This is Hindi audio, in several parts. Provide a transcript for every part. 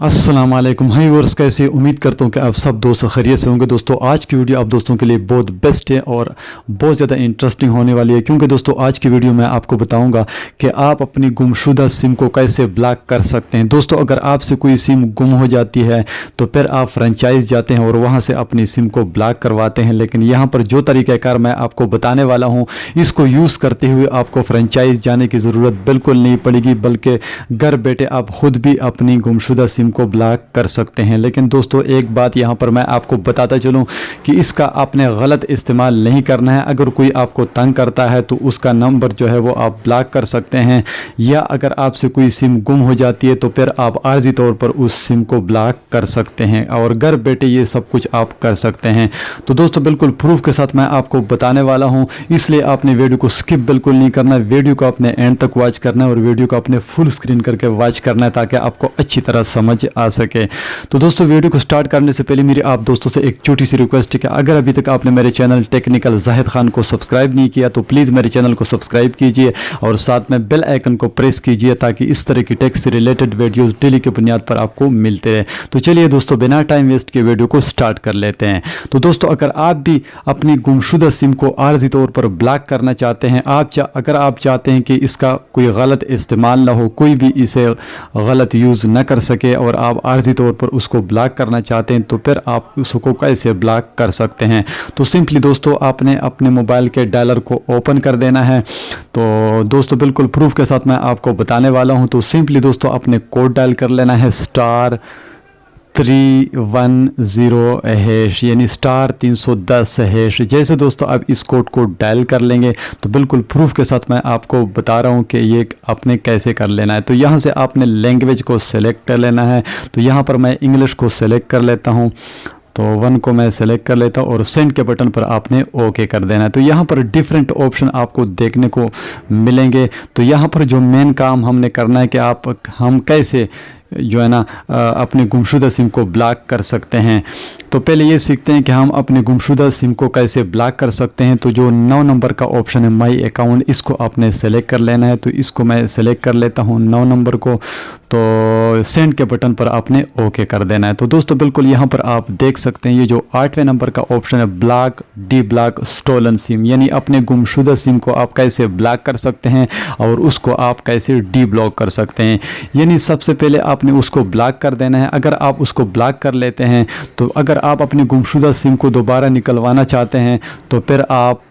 अस्सलाम वालेकुम। हाय व्यूअर्स, कैसे उम्मीद करता हूँ कि आप सब दोस्त खैरियत से होंगे। दोस्तों आज की वीडियो आप दोस्तों के लिए बहुत बेस्ट है और बहुत ज़्यादा इंटरेस्टिंग होने वाली है, क्योंकि दोस्तों आज की वीडियो में आपको बताऊंगा कि आप अपनी गुमशुदा सिम को कैसे ब्लॉक कर सकते हैं। दोस्तों अगर आपसे कोई सिम गुम हो जाती है तो फिर आप फ्रेंचाइज जाते हैं और वहाँ से अपनी सिम को ब्लॉक करवाते हैं, लेकिन यहाँ पर जो तरीक़ाकार मैं आपको बताने वाला हूँ इसको यूज़ करते हुए आपको फ्रेंचाइज जाने की ज़रूरत बिल्कुल नहीं पड़ेगी, बल्कि घर बैठे आप खुद भी अपनी गुमशुदा सिम को ब्लॉक कर सकते हैं। लेकिन दोस्तों एक बात यहाँ पर मैं आपको बताता चलूँ कि इसका आपने गलत इस्तेमाल नहीं करना है। अगर कोई आपको तंग करता है तो उसका नंबर जो है वो आप ब्लॉक कर सकते हैं, या अगर आपसे कोई सिम गुम हो जाती है तो फिर आप आर्जी तौर पर उस सिम को ब्लॉक कर सकते हैं और घर बैठे ये सब कुछ आप कर सकते हैं। तो दोस्तों बिल्कुल प्रूफ के साथ मैं आपको बताने वाला हूँ, इसलिए आपने वीडियो को स्किप बिल्कुल नहीं करना है। वीडियो को अपने एंड तक वॉच करना है और वीडियो को अपने फुल स्क्रीन करके वॉच करना है ताकि आपको अच्छी तरह समझ आ सके। तो दोस्तों वीडियो को स्टार्ट करने से पहले मेरी आप दोस्तों से एक छोटी सी रिक्वेस्ट है कि अगर अभी तक आपने मेरे चैनल टेक्निकल जाहिद खान को सब्सक्राइब नहीं किया तो प्लीज़ मेरे चैनल को सब्सक्राइब कीजिए और साथ में बेल आइकन को प्रेस कीजिए ताकि इस तरह की टेक से रिलेटेड वीडियोस डेली की बुनियाद पर आपको मिलते रहे। तो चलिए दोस्तों बिना टाइम वेस्ट के वीडियो को स्टार्ट कर लेते हैं। तो दोस्तों अगर आप भी अपनी गुमशुदा सिम को आर्जी तौर पर ब्लॉक करना चाहते हैं, अगर आप चाहते हैं कि इसका कोई गलत इस्तेमाल ना हो, कोई भी इसे गलत यूज़ ना कर सके और आप आर्जी तौर पर उसको ब्लॉक करना चाहते हैं तो फिर आप उसको कैसे ब्लॉक कर सकते हैं। तो सिंपली दोस्तों आपने अपने मोबाइल के डायलर को ओपन कर देना है। तो दोस्तों बिल्कुल प्रूफ के साथ मैं आपको बताने वाला हूं। तो सिंपली दोस्तों अपने कोड डायल कर लेना है *310#, यानी *310#। जैसे दोस्तों आप इस कोड को डायल कर लेंगे तो बिल्कुल प्रूफ के साथ मैं आपको बता रहा हूं कि ये आपने कैसे कर लेना है। तो यहाँ से आपने लैंग्वेज को सेलेक्ट कर लेना है। तो यहाँ पर मैं इंग्लिश को सेलेक्ट कर लेता हूँ, तो 1 को मैं सेलेक्ट कर लेता हूँ और सेंड के बटन पर आपने ओके कर देना है। तो यहाँ पर डिफरेंट ऑप्शन आपको देखने को मिलेंगे। तो यहाँ पर जो मेन काम हमने करना है कि हम कैसे जो है ना अपनी गुमशुदा सिम को ब्लॉक कर सकते हैं। तो पहले ये सीखते हैं कि हम अपने गुमशुदा सिम को कैसे ब्लॉक कर सकते हैं। तो जो 9 नंबर का ऑप्शन है माई अकाउंट, इसको आपने सेलेक्ट कर लेना है। तो इसको मैं सेलेक्ट कर लेता हूँ 9 नंबर को, तो सेंड के बटन पर आपने ओके कर देना है। तो दोस्तों बिल्कुल यहाँ पर आप देख सकते हैं ये जो 8वें नंबर का ऑप्शन है block D block stolen SIM, यानी अपने गुमशुदा सिम को आप कैसे ब्लॉक कर सकते हैं और उसको आप कैसे डी ब्लॉक कर सकते हैं। यानी सबसे पहले आपने उसको ब्लॉक कर देना है। अगर आप उसको ब्लॉक कर लेते हैं तो अगर आप अपनी गुमशुदा सिम को दोबारा निकलवाना चाहते हैं तो फिर आप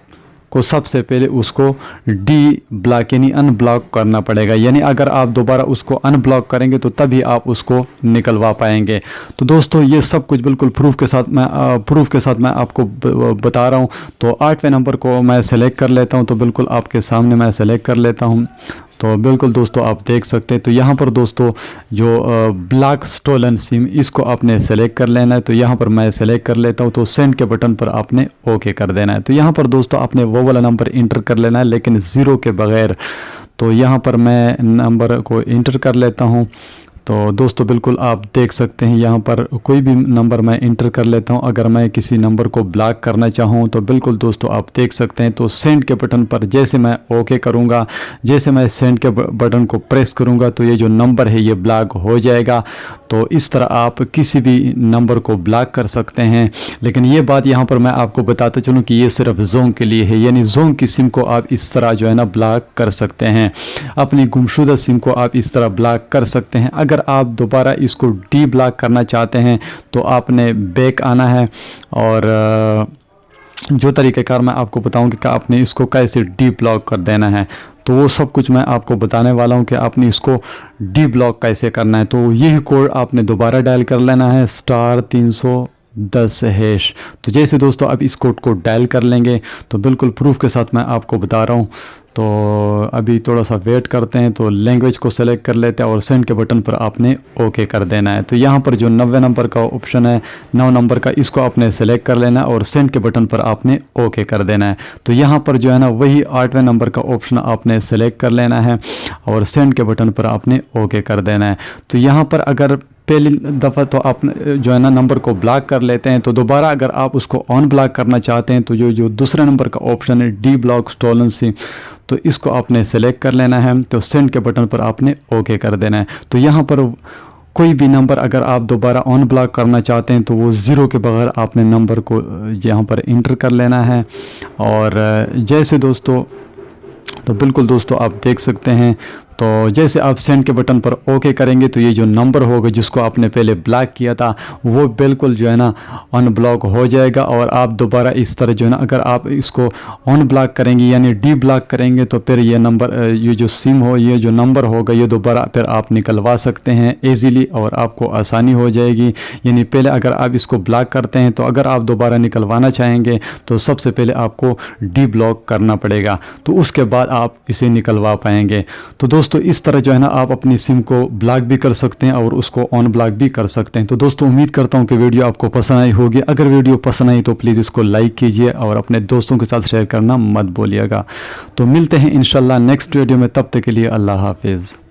को सबसे पहले उसको डी ब्लॉक यानी अनब्लॉक करना पड़ेगा। यानी अगर आप दोबारा उसको अनब्लॉक करेंगे तो तभी आप उसको निकलवा पाएंगे। तो दोस्तों ये सब कुछ बिल्कुल प्रूफ के साथ मैं आपको बता रहा हूँ। तो 8वें नंबर को मैं सेलेक्ट कर लेता हूँ। तो बिल्कुल आपके सामने मैं सेलेक्ट कर लेता हूँ। तो बिल्कुल दोस्तों आप देख सकते हैं। तो यहाँ पर दोस्तों जो ब्लॉक स्टोलन सिम, इसको आपने सेलेक्ट कर लेना है। तो यहाँ पर मैं सेलेक्ट कर लेता हूँ। तो सेंड के बटन पर आपने ओके कर देना है। तो यहाँ पर दोस्तों आपने वो वाला नंबर इंटर कर लेना है लेकिन 0 के बगैर। तो यहाँ पर मैं नंबर को इंटर कर लेता हूँ। तो दोस्तों बिल्कुल आप देख सकते हैं यहाँ पर कोई भी नंबर मैं इंटर कर लेता हूँ। अगर मैं किसी नंबर को ब्लॉक करना चाहूँ तो बिल्कुल दोस्तों आप देख सकते हैं। तो सेंड के बटन पर जैसे मैं ओके करूँगा, जैसे मैं सेंड के बटन को प्रेस करूँगा तो ये जो नंबर है ये ब्लॉक हो जाएगा। तो इस तरह आप किसी भी नंबर को ब्लॉक कर सकते हैं। लेकिन ये बात यहाँ पर मैं आपको बताता चलूँ कि ये सिर्फ जोंग के लिए है, यानी जोंग की सिम को आप इस तरह जो है ना ब्लॉक कर सकते हैं। अपनी गुमशुदा सिम को आप इस तरह ब्लॉक कर सकते हैं। अगर आप दोबारा इसको डी ब्लॉक करना चाहते हैं तो आपने बैक आना है और जो तरीक़ेकार मैं आपको बताऊंगी कि आपने इसको कैसे डी ब्लॉक कर देना है। तो वो सब कुछ मैं आपको बताने वाला हूं कि आपने इसको डी ब्लॉक कैसे करना है। तो यही कोड आपने दोबारा डायल कर लेना है *310#। तो जैसे दोस्तों आप इस कोड को डायल कर लेंगे तो बिल्कुल प्रूफ के साथ मैं आपको बता रहा हूँ। तो अभी थोड़ा सा वेट करते हैं। तो लैंग्वेज को सेलेक्ट कर लेते हैं और सेंड के बटन पर आपने ओके कर देना है। तो यहाँ पर जो 90 नंबर का ऑप्शन है 9 नंबर का, इसको आपने सेलेक्ट कर लेना है और सेंड के बटन पर आपने ओके कर देना है। तो यहाँ पर जो है ना वही 8वें नंबर का ऑप्शन आपने सेलेक्ट कर लेना है और सेंड के बटन पर आपने ओके कर देना है। तो यहाँ पर अगर पहली दफ़ा तो आप जो है ना नंबर को ब्लॉक कर लेते हैं तो दोबारा अगर आप उसको ऑन ब्लॉक करना चाहते हैं तो जो दूसरे नंबर का ऑप्शन है डी ब्लॉक स्टोलन सिम, तो इसको आपने सेलेक्ट कर लेना है। तो सेंड के बटन पर आपने ओके कर देना है। तो यहाँ पर कोई भी नंबर अगर आप दोबारा ऑन ब्लॉक करना चाहते हैं तो वो ज़ीरो के बगैर आपने नंबर को यहाँ पर इंटर कर लेना है। और जैसे दोस्तों, तो बिल्कुल दोस्तों आप देख सकते हैं, तो जैसे आप सेंड के बटन पर ओके करेंगे तो ये जो नंबर होगा जिसको आपने पहले ब्लॉक किया था वो बिल्कुल जो है ना अनब्लॉक हो जाएगा। और आप दोबारा इस तरह जो है ना, अगर आप इसको ऑन ब्लॉक करेंगे यानी डी ब्लॉक करेंगे तो फिर ये नंबर, ये जो सिम हो, ये जो नंबर होगा ये दोबारा फिर आप निकलवा सकते हैं ईज़िली और आपको आसानी हो जाएगी। यानी पहले अगर आप इसको ब्लॉक करते हैं तो अगर आप दोबारा निकलवाना चाहेंगे तो सबसे पहले आपको डी ब्लॉक करना पड़ेगा, तो उसके बाद आप इसे निकलवा पाएंगे। तो दोस्तों इस तरह जो है ना आप अपनी सिम को ब्लॉक भी कर सकते हैं और उसको ऑन ब्लॉक भी कर सकते हैं। तो दोस्तों उम्मीद करता हूं कि वीडियो आपको पसंद आई होगी। अगर वीडियो पसंद आई तो प्लीज़ इसको लाइक कीजिए और अपने दोस्तों के साथ शेयर करना मत भूलिएगा। तो मिलते हैं इंशाल्लाह नेक्स्ट वीडियो में, तब तक के लिए अल्लाह हाफिज़।